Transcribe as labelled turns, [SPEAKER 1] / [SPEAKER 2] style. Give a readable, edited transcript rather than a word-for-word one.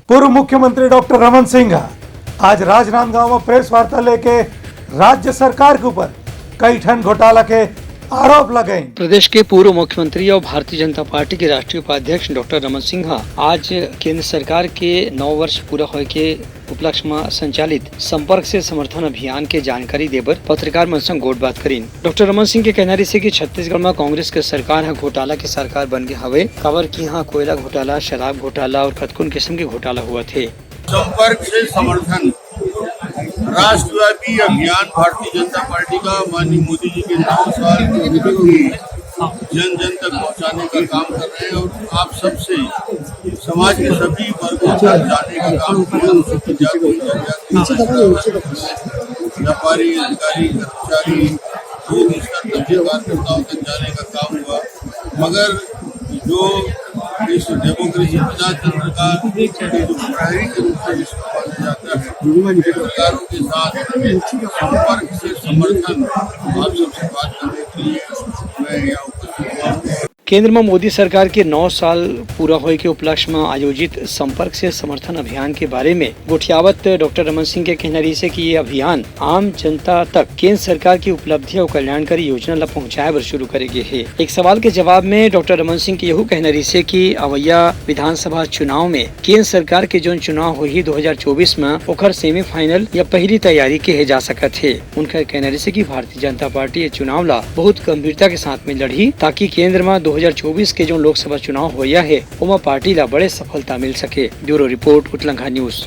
[SPEAKER 1] पूर्व मुख्यमंत्री डॉक्टर रमन सिंह आज राजनांदगांव में प्रेस वार्ता लेके राज्य सरकार के ऊपर कई ठन घोटाला के आरोप लगाए।
[SPEAKER 2] प्रदेश के पूर्व मुख्यमंत्री और भारतीय जनता पार्टी के राष्ट्रीय उपाध्यक्ष डॉक्टर रमन सिंह आज केंद्र सरकार के 9 वर्ष पूरा होए के उपलक्ष्य में संचालित संपर्क से समर्थन अभियान के जानकारी देबर पत्रकार मन संग गोट बात करीन। डॉक्टर रमन सिंह के कहना से कि छत्तीसगढ़ में कांग्रेस के सरकार है घोटाला के सरकार बन गए हवे। काबर की यहाँ कोयला घोटाला, शराब घोटाला और कतकुन किस्म के घोटाला हुआ थे।
[SPEAKER 3] संपर्क से समर्थन राष्ट्रव्यापी अभियान भारतीय जनता पार्टी का माननीय मोदी जी के 9 साल की जन जन तक पहुंचाने का काम कर रहे हैं और आप सबसे समाज के सभी वर्गों तक जाने का काम किया। व्यापारी, अधिकारी, कर्मचारी, दूर स्तर तक कार्यकर्ताओं तक जाने का काम हुआ। मगर जो इस डेमोक्रेसी प्रजातंत्र का जो प्रहरी के रूप में जिसको माना जाता है, सरकारों के साथ संपर्क से समर्थन आप सबसे बात करने के लिए मैं यहाँ उपस्थित हुआ।
[SPEAKER 2] केंद्र में मोदी सरकार के 9 साल पूरा होए के उपलक्ष्य में आयोजित संपर्क से समर्थन अभियान के बारे में गोठियावत डॉक्टर रमन सिंह के कहना से कि ये अभियान आम जनता तक केंद्र सरकार की उपलब्धि और कल्याणकारी योजना ला पहुँचाए बर शुरू करे गए है। एक सवाल के जवाब में डॉक्टर रमन सिंह के यह कहना से कि अवैया विधानसभा चुनाव में केंद्र सरकार के जो चुनाव हुई 2024 में ओखर सेमीफाइनल या पहली तैयारी के जा सकत है। उनका कहना से कि भारतीय जनता पार्टी ये चुनाव ला बहुत गंभीरता के साथ में लड़ी ताकि केंद्र में 2024 के जो लोकसभा चुनाव होया है उमा पार्टी ला बड़े सफलता मिल सके। ब्यूरो रिपोर्ट, उतलंघा न्यूज।